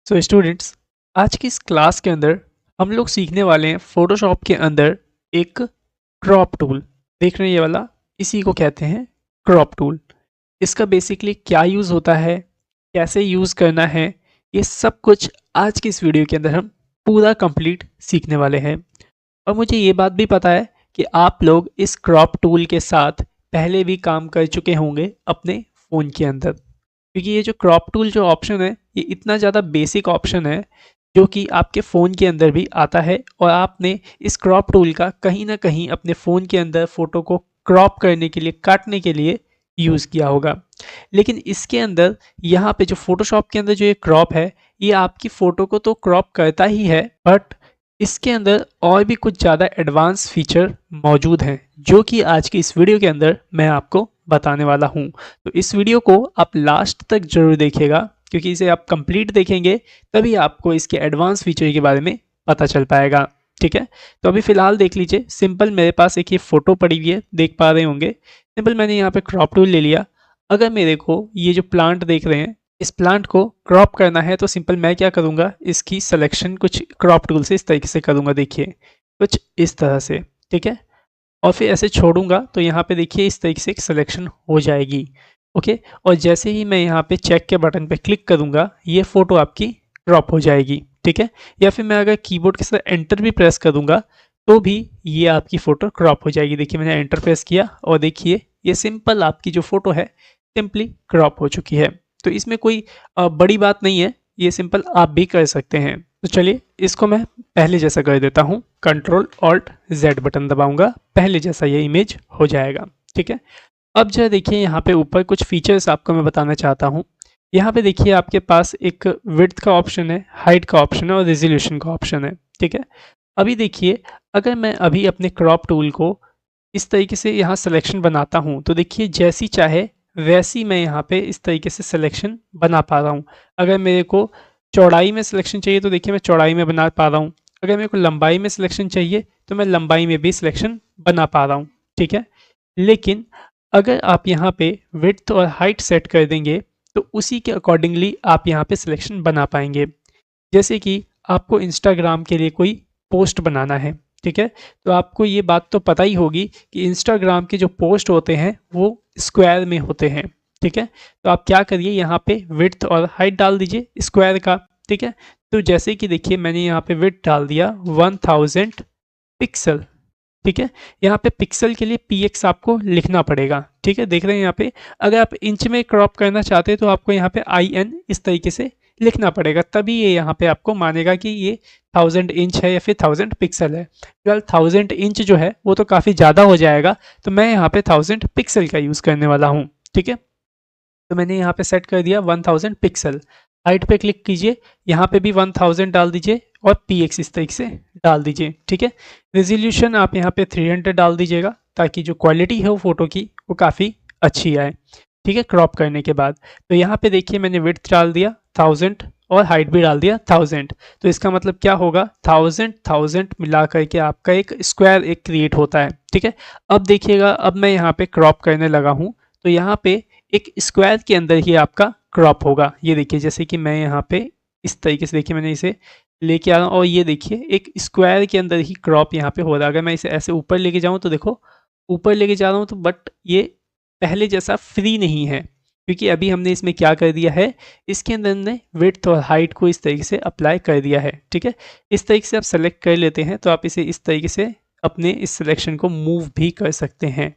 So students, आज की इस क्लास के अंदर हम लोग सीखने वाले हैं फोटोशॉप के अंदर एक क्रॉप टूल। देख रहे हैं ये वाला, इसी को कहते हैं क्रॉप टूल। इसका बेसिकली क्या यूज़ होता है, कैसे यूज़ करना है, ये सब कुछ आज की इस वीडियो के अंदर हम पूरा कंप्लीट सीखने वाले हैं। और मुझे ये बात भी पता है कि आप लोग इस क्रॉप टूल के साथ पहले भी काम कर चुके होंगे अपने फ़ोन के अंदर, क्योंकि ये जो क्रॉप टूल जो ऑप्शन है ये इतना ज़्यादा बेसिक ऑप्शन है जो कि आपके फ़ोन के अंदर भी आता है और आपने इस क्रॉप टूल का कहीं ना कहीं अपने फ़ोन के अंदर फ़ोटो को क्रॉप करने के लिए, काटने के लिए यूज़ किया होगा। लेकिन इसके अंदर यहाँ पे जो फोटोशॉप के अंदर जो ये क्रॉप है, ये आपकी फ़ोटो को तो क्रॉप करता ही है, बट इसके अंदर और भी कुछ ज़्यादा एडवांस फीचर मौजूद हैं जो कि आज की इस वीडियो के अंदर मैं आपको बताने वाला हूं। तो इस वीडियो को आप लास्ट तक जरूर देखिएगा, क्योंकि इसे आप कंप्लीट देखेंगे तभी आपको इसके एडवांस फीचर के बारे में पता चल पाएगा। ठीक है, तो अभी फ़िलहाल देख लीजिए। सिंपल मेरे पास एक ये फ़ोटो पड़ी हुई है, देख पा रहे होंगे। सिंपल मैंने यहाँ पे क्रॉप टूल ले लिया। अगर मेरे को ये जो प्लांट देख रहे हैं, इस प्लांट को क्रॉप करना है तो सिंपल मैं क्या करूँगा, इसकी सिलेक्शन कुछ क्रॉप टूल से इस तरीके से करूँगा। देखिए कुछ इस तरह से, ठीक है। और फिर ऐसे छोड़ूंगा तो यहाँ पे देखिए इस तरीके से एक सिलेक्शन हो जाएगी। ओके, और जैसे ही मैं यहाँ पे चेक के बटन पे क्लिक करूँगा, ये फ़ोटो आपकी क्रॉप हो जाएगी। ठीक है, या फिर मैं अगर कीबोर्ड के साथ एंटर भी प्रेस करूँगा तो भी ये आपकी फ़ोटो क्रॉप हो जाएगी। देखिए मैंने एंटर प्रेस किया और देखिए ये सिंपल आपकी जो फ़ोटो है सिंपली क्रॉप हो चुकी है। तो इसमें कोई बड़ी बात नहीं है, ये सिंपल आप भी कर सकते हैं। तो चलिए इसको मैं पहले जैसा कर देता हूँ। कंट्रोल ऑल्ट जेड बटन दबाऊंगा, पहले जैसा ये इमेज हो जाएगा। ठीक है, अब जो देखिए यहाँ पे ऊपर कुछ फीचर्स आपको मैं बताना चाहता हूँ। यहाँ पे देखिए आपके पास एक विड्थ का ऑप्शन है, हाइट का ऑप्शन है और रेजोल्यूशन का ऑप्शन है। ठीक है, अभी देखिए अगर मैं अभी अपने क्रॉप टूल को इस तरीके से यहाँ सिलेक्शन बनाता हूँ तो देखिए जैसी चाहे वैसी मैं यहाँ पे इस तरीके से सिलेक्शन बना पा रहा हूँ। अगर मेरे को चौड़ाई में सिलेक्शन चाहिए तो देखिए मैं चौड़ाई में बना पा रहा हूँ। अगर मेरे को लंबाई में सिलेक्शन चाहिए तो मैं लंबाई में भी सिलेक्शन बना पा रहा हूँ। ठीक है, लेकिन अगर आप यहाँ पे विड्थ और हाइट सेट कर देंगे तो उसी के अकॉर्डिंगली आप यहाँ पे सिलेक्शन बना पाएंगे। जैसे कि आपको इंस्टाग्राम के लिए कोई पोस्ट बनाना है, ठीक है, तो आपको ये बात तो पता ही होगी कि इंस्टाग्राम के जो पोस्ट होते हैं वो स्क्वायर में होते हैं। ठीक है, तो आप क्या करिए यहाँ पे विड्थ और हाइट डाल दीजिए स्क्वायर का। ठीक है, तो जैसे कि देखिए मैंने यहाँ पे विड्थ डाल दिया 1000 पिक्सल। ठीक है, यहाँ पे पिक्सल के लिए px आपको लिखना पड़ेगा। ठीक है, देख रहे हैं यहाँ पे अगर आप इंच में क्रॉप करना चाहते हैं तो आपको यहाँ पे in इस तरीके से लिखना पड़ेगा, तभी ये यहाँ पे आपको मानेगा कि ये 1000 इंच है या फिर 1000 पिक्सल है। फिलहाल 1000 इंच जो है वो तो काफ़ी ज़्यादा हो जाएगा, तो मैं यहाँ पे 1000 पिक्सल का यूज़ करने वाला हूँ। ठीक है, तो मैंने यहाँ पे सेट कर दिया 1000 पिक्सल। हाइट पे क्लिक कीजिए, यहाँ पे भी 1000 डाल दीजिए और px इस तरीके से डाल दीजिए। ठीक है, रेजोल्यूशन आप यहाँ पे 300 डाल दीजिएगा ताकि जो क्वालिटी है वो फोटो की वो काफ़ी अच्छी आए। ठीक है, क्रॉप करने के बाद तो यहाँ पे देखिए मैंने विड्थ डाल दिया 1000 और हाइट भी डाल दिया 1000। तो इसका मतलब क्या होगा, 1000 मिला करके आपका एक स्क्वायर एक क्रिएट होता है। ठीक है, अब देखिएगा अब मैं यहाँ पे क्रॉप करने लगा हूँ तो यहाँ पे एक स्क्वायर के अंदर ही आपका क्रॉप होगा। ये देखिए जैसे कि मैं यहाँ पे इस तरीके से देखिए मैंने इसे लेके आ रहा हूँ और ये देखिए एक स्क्वायर के अंदर ही क्रॉप यहाँ पे हो रहा है। अगर मैं इसे ऐसे ऊपर लेके जाऊँ तो देखो ऊपर लेके जा रहा हूँ तो बट ये पहले जैसा फ्री नहीं है, क्योंकि अभी हमने इसमें क्या कर दिया है, इसके अंदर हमने विड्थ और हाइट को इस तरीके से अप्लाई कर दिया है। ठीक है, इस तरीके से आप सेलेक्ट कर लेते हैं तो आप इसे इस तरीके से अपने इस सिलेक्शन को मूव भी कर सकते हैं।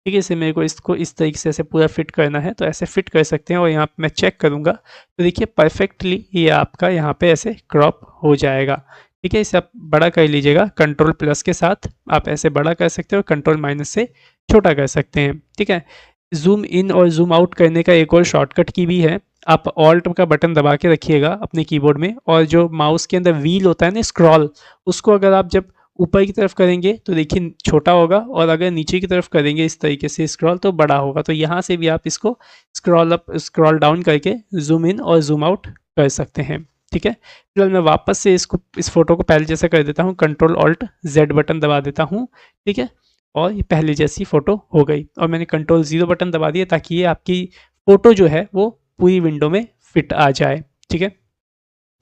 ठीक है, इसे मेरे को इसको इस तरीके से ऐसे पूरा फिट करना है तो ऐसे फिट कर सकते हैं और यहाँ पे मैं चेक करूँगा तो देखिए परफेक्टली ये आपका यहाँ पे ऐसे क्रॉप हो जाएगा। ठीक है, इसे आप बड़ा कर लीजिएगा, कंट्रोल प्लस के साथ आप ऐसे बड़ा कर सकते हो, कंट्रोल माइनस से छोटा कर सकते हैं। ठीक है, जूम इन और जूम आउट करने का एक और शॉर्टकट की भी है। आप ऑल्ट का बटन दबा के रखिएगा अपने कीबोर्ड में और जो माउस के अंदर व्हील होता है ना स्क्रॉल, उसको अगर आप जब ऊपर की तरफ करेंगे तो देखिए छोटा होगा और अगर नीचे की तरफ करेंगे इस तरीके से स्क्रॉल तो बड़ा होगा। तो यहाँ से भी आप इसको स्क्रॉल अप स्क्रॉल डाउन करके जूम इन और जूम आउट कर सकते हैं। ठीक है, फिलहाल मैं वापस से इसको इस फोटो को पहले जैसा कर देता हूँ, कंट्रोल ऑल्ट जेड बटन दबा देता हूँ। ठीक है, और ये पहले जैसी फ़ोटो हो गई और मैंने कंट्रोल ज़ीरो बटन दबा दिया ताकि ये आपकी फ़ोटो जो है वो पूरी विंडो में फिट आ जाए। ठीक है,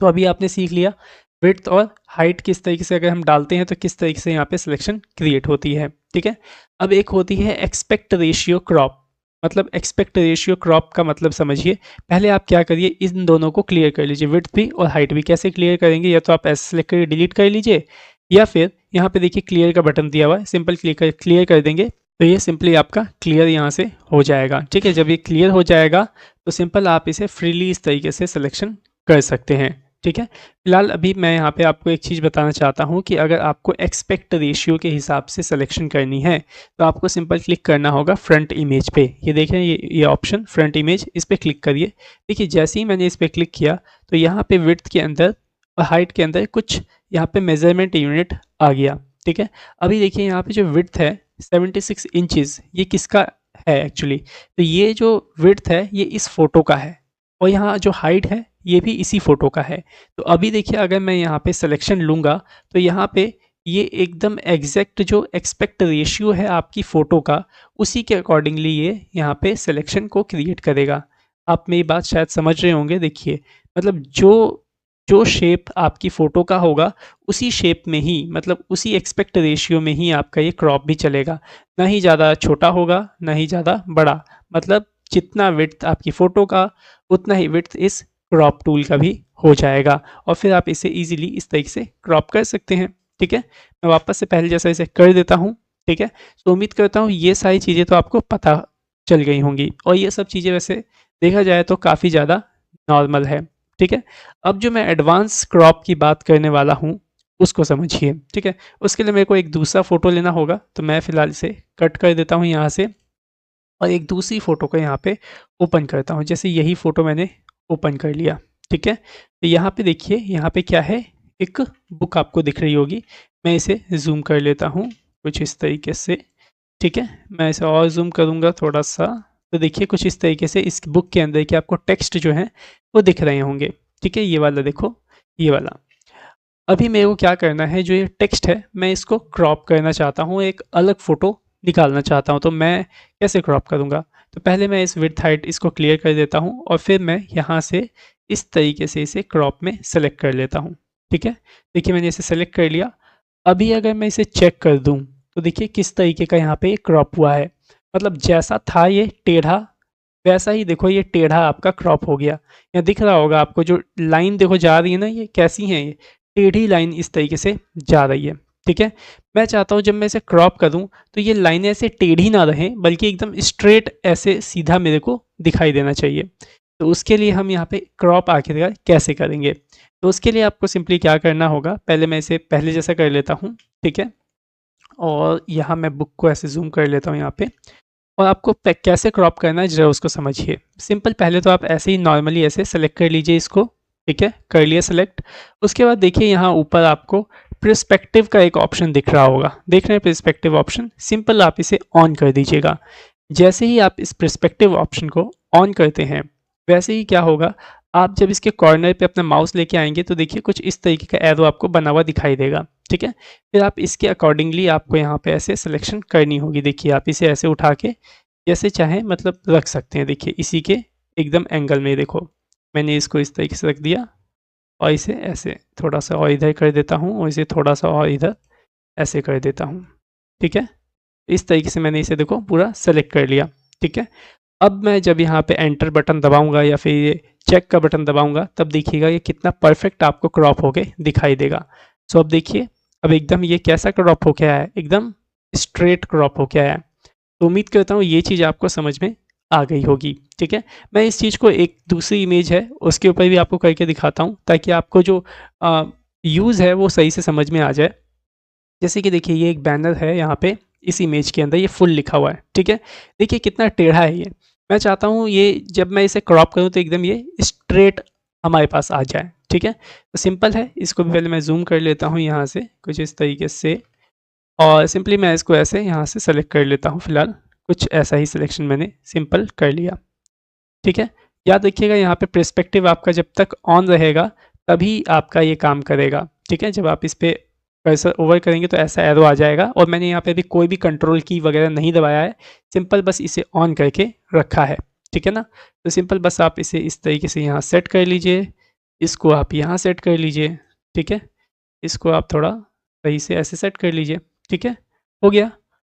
तो अभी आपने सीख लिया विड्थ और हाइट किस तरीके से अगर हम डालते हैं तो किस तरीके से यहाँ पे सिलेक्शन क्रिएट होती है, ठीक है। अब एक होती है एक्सपेक्ट रेशियो क्रॉप, मतलब एक्सपेक्ट रेशियो क्रॉप का मतलब समझिए। पहले आप क्या करिए, इन दोनों को क्लियर कर लीजिए, विड्थ भी और हाइट भी। कैसे क्लियर करेंगे, या तो आप ऐसे सेलेक्ट करके डिलीट कर लीजिए, या फिर यहाँ पे देखिए क्लियर का बटन दिया हुआ है, सिंपल क्लियर कर देंगे तो ये सिंपली आपका क्लियर यहाँ से हो जाएगा, ठीक है। जब ये क्लियर हो जाएगा तो सिंपल आप इसे फ्रीली इस तरीके से सिलेक्शन कर सकते हैं, ठीक है। फिलहाल अभी मैं यहाँ पे आपको एक चीज़ बताना चाहता हूँ कि अगर आपको एक्सपेक्ट रेशियो के हिसाब से सिलेक्शन करनी है तो आपको सिंपल क्लिक करना होगा फ्रंट इमेज पे। ये देख रहे हैं, ये ऑप्शन फ्रंट इमेज, इस पर क्लिक करिए। देखिए जैसे ही मैंने इस पर क्लिक किया तो यहाँ पे विड्थ के अंदर और हाइट के अंदर कुछ यहाँ पे मेजरमेंट यूनिट आ गया, ठीक है। अभी देखिए यहाँ पे जो विड्थ है 76 इंचज़, ये किसका है एक्चुअली, तो ये जो विड्थ है ये इस फोटो का है, और यहाँ जो हाइट है ये भी इसी फोटो का है। तो अभी देखिए अगर मैं यहाँ पे सिलेक्शन लूँगा तो यहाँ पे ये एकदम एग्जैक्ट जो एक्सपेक्ट रेशियो है आपकी फ़ोटो का, उसी के अकॉर्डिंगली ये यहाँ पे सिलेक्शन को क्रिएट करेगा। आप मेरी बात शायद समझ रहे होंगे। देखिए मतलब जो जो शेप आपकी फ़ोटो का होगा उसी शेप में ही, मतलब उसी एक्सपेक्ट रेशियो में ही आपका ये क्रॉप भी चलेगा। ना ही ज़्यादा छोटा होगा, ना ही ज़्यादा बड़ा, मतलब जितना विड्थ आपकी फ़ोटो का उतना ही विड्थ इस क्रॉप टूल का भी हो जाएगा, और फिर आप इसे इजीली इस तरीके से क्रॉप कर सकते हैं, ठीक है। मैं वापस से पहले जैसा इसे कर देता हूँ, ठीक है। तो उम्मीद करता हूँ ये सारी चीज़ें तो आपको पता चल गई होंगी, और ये सब चीज़ें वैसे देखा जाए तो काफ़ी ज़्यादा नॉर्मल है, ठीक है। अब जो मैं एडवांस क्रॉप की बात करने वाला हूँ उसको समझिए, ठीक है। उसके लिए मेरे को एक दूसरा फ़ोटो लेना होगा, तो मैं फ़िलहाल इसे कट कर देता हूँ यहाँ से, और एक दूसरी फ़ोटो को यहाँ पे ओपन करता हूँ। जैसे यही फ़ोटो मैंने ओपन कर लिया, ठीक है। तो यहाँ पे देखिए, यहाँ पे क्या है, एक बुक आपको दिख रही होगी। मैं इसे ज़ूम कर लेता हूँ कुछ इस तरीके से, ठीक है। मैं इसे और ज़ूम करूँगा थोड़ा-सा, तो देखिए कुछ इस तरीके से इस बुक के अंदर के आपको टेक्स्ट जो हैं वो दिख रहे होंगे, ठीक है। ये वाला देखो, ये वाला। अभी मेरे को क्या करना है, जो ये टेक्स्ट है मैं इसको क्रॉप करना चाहता हूँ, एक अलग फ़ोटो निकालना चाहता हूँ। तो मैं कैसे क्रॉप करूँगा, तो पहले मैं इस विड्थ हाइट इसको क्लियर कर देता हूँ, और फिर मैं यहाँ से इस तरीके से इसे क्रॉप में सेलेक्ट कर लेता हूँ, ठीक है। देखिए मैंने इसे सेलेक्ट कर लिया। अभी अगर मैं इसे चेक कर दूँ तो देखिए किस तरीके का यहाँ पे क्रॉप हुआ है, मतलब जैसा था ये टेढ़ा, वैसा ही देखो ये टेढ़ा आपका क्रॉप हो गया। यहाँ दिख रहा होगा आपको, जो लाइन देखो जा रही है ना, ये कैसी है, ये टेढ़ी लाइन इस तरीके से जा रही है, ठीक है। मैं चाहता हूँ जब मैं इसे क्रॉप करूँ तो ये लाइनें ऐसे टेढ़ी ना रहें, बल्कि एकदम स्ट्रेट ऐसे सीधा मेरे को दिखाई देना चाहिए। तो उसके लिए हम यहाँ पे क्रॉप आखिरकार कैसे करेंगे, तो उसके लिए आपको सिंपली क्या करना होगा, पहले मैं इसे पहले जैसा कर लेता हूँ, ठीक है। और यहाँ मैं बुक को ऐसे ज़ूम कर लेता हूँ यहाँ पे, और आपको कैसे क्रॉप करना है ज़रा उसको समझिए। सिंपल पहले तो आप ऐसे ही नॉर्मली ऐसे सेलेक्ट कर लीजिए इसको, ठीक है, कर लिया सेलेक्ट। उसके बाद देखिए यहाँ ऊपर आपको पर्सपेक्टिव का एक ऑप्शन दिख रहा होगा, देख रहे हैं पर्सपेक्टिव ऑप्शन, सिंपल आप इसे ऑन कर दीजिएगा। जैसे ही आप इस पर्सपेक्टिव ऑप्शन को ऑन करते हैं, वैसे ही क्या होगा, आप जब इसके कॉर्नर पे अपना माउस लेके आएंगे तो देखिए कुछ इस तरीके का एरो आपको बना हुआ दिखाई देगा, ठीक है। फिर आप इसके अकॉर्डिंगली आपको यहाँ पे ऐसे सिलेक्शन करनी होगी। देखिए आप इसे ऐसे उठा के जैसे चाहें मतलब रख सकते हैं। देखिए इसी के एकदम एंगल में देखो, मैंने इसको इस तरीके से रख दिया, और इसे ऐसे थोड़ा-सा और इधर कर देता हूँ, और इसे थोड़ा-सा और इधर ऐसे कर देता हूँ, ठीक है। इस तरीके से मैंने इसे देखो पूरा सेलेक्ट कर लिया, ठीक है। अब मैं जब यहाँ पे एंटर बटन दबाऊँगा या फिर ये चेक का बटन दबाऊँगा, तब देखिएगा ये कितना परफेक्ट आपको क्रॉप होके दिखाई देगा। सो अब देखिए, अब एकदम ये कैसा क्रॉप होके आया है, एकदम स्ट्रेट क्रॉप होके आया है। तो उम्मीद करता हूँ ये चीज़ आपको समझ में आ गई होगी, ठीक है। मैं इस चीज़ को एक दूसरी इमेज है उसके ऊपर भी आपको करके दिखाता हूँ, ताकि आपको जो यूज़ है वो सही से समझ में आ जाए। जैसे कि देखिए ये एक बैनर है यहाँ पे, इस इमेज के अंदर ये फुल लिखा हुआ है, ठीक है। देखिए कितना टेढ़ा है ये। मैं चाहता हूँ ये जब मैं इसे क्रॉप करूँ तो एकदम ये स्ट्रेट हमारे पास आ जाए, ठीक है। तो सिंपल है, इसको भी पहले मैं ज़ूम कर लेता हूँ यहाँ से कुछ इस तरीके से, और सिंपली मैं इसको ऐसे यहाँ से सेलेक्ट कर लेता हूँ। फिलहाल कुछ ऐसा ही सिलेक्शन मैंने सिंपल कर लिया, ठीक है। याद रखिएगा यहाँ पे पर्सपेक्टिव आपका जब तक ऑन रहेगा तभी आपका ये काम करेगा, ठीक है। जब आप इस पे कर्सर ओवर करेंगे तो ऐसा एरो आ जाएगा, और मैंने यहाँ पे भी कोई भी कंट्रोल की वगैरह नहीं दबाया है, सिंपल बस इसे ऑन करके रखा है, ठीक है ना। तो सिंपल बस आप इसे इस तरीके से यहाँ सेट कर लीजिए, इसको आप यहाँ सेट कर लीजिए, ठीक है? इसको आप थोड़ा सही से ऐसे सेट कर लीजिए, ठीक है? हो गया।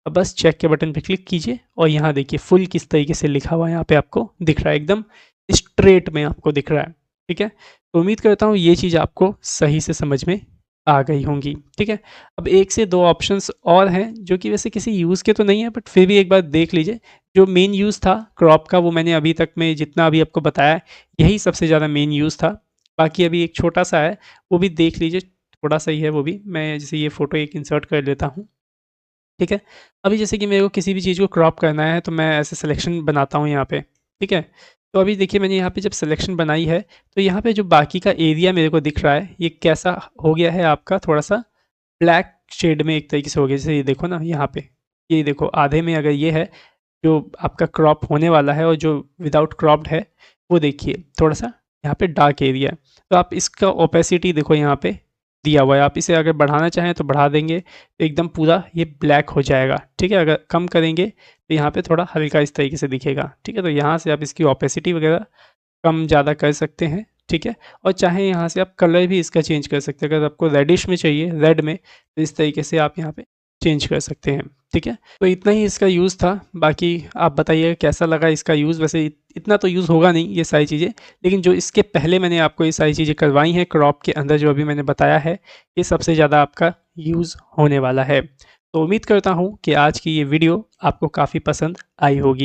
अब बस चेक के बटन पे क्लिक कीजिए और यहाँ देखिए फुल किस तरीके से लिखा हुआ है यहाँ पे आपको दिख रहा है, एकदम स्ट्रेट में आपको दिख रहा है, ठीक है? तो उम्मीद करता हूँ ये चीज़ आपको सही से समझ में आ गई होंगी, ठीक है? अब 1 से 2 ऑप्शंस और हैं जो कि वैसे किसी यूज़ के तो नहीं है, बट फिर भी एक बार देख लीजिए। जो मेन यूज़ था क्रॉप का, वो मैंने अभी तक में जितना अभी आपको बताया है, यही सबसे ज़्यादा मेन यूज़ था। बाकी अभी एक छोटा-सा है, वो भी देख लीजिए, थोड़ा-सा ही है वो भी। मैं जैसे ये फ़ोटो एक इंसर्ट कर लेता हूँ, ठीक है? अभी जैसे कि मेरे को किसी भी चीज़ को क्रॉप करना है, तो मैं ऐसे सिलेक्शन बनाता हूँ यहाँ पे, ठीक है? तो अभी देखिए मैंने यहाँ पे जब सिलेक्शन बनाई है, तो यहाँ पे जो बाकी का एरिया मेरे को दिख रहा है, ये कैसा हो गया है आपका थोड़ा-सा ब्लैक शेड में एक तरीके से हो गया। जैसे ये देखो ना यहाँ पे, ये देखो आधे में अगर ये है, जो आपका क्रॉप होने वाला है और जो विदाउट क्रॉप्ड है, वो देखिए थोड़ा-सा यहाँ पे डार्क एरिया है। तो आप इसका ओपेसिटी देखो यहाँ पे दिया हुआ है, आप इसे अगर बढ़ाना चाहें तो बढ़ा देंगे, तो एकदम पूरा ये ब्लैक हो जाएगा, ठीक है? अगर कम करेंगे, तो यहाँ पे थोड़ा हल्का इस तरीके से दिखेगा, ठीक है? तो यहाँ से आप इसकी ओपेसिटी वगैरह कम ज़्यादा कर सकते हैं, ठीक है? और चाहे यहाँ से आप कलर भी इसका चेंज कर सकते हैं, अगर आपको रेडिश में चाहिए, रेड में, तो इस तरीके से आप यहाँ पे चेंज कर सकते हैं, ठीक है? तो इतना ही इसका यूज़ था, बाकी आप बताइए कैसा लगा इसका यूज़? वैसे इतना तो यूज़ होगा नहीं ये सारी चीज़ें, लेकिन जो इसके पहले मैंने आपको ये सारी चीज़ें करवाई हैं क्रॉप के अंदर जो अभी मैंने बताया है, ये सबसे ज़्यादा आपका यूज़ होने वाला है। तो उम्मीद करता हूँ कि आज की ये वीडियो आपको काफ़ी पसंद आई होगी।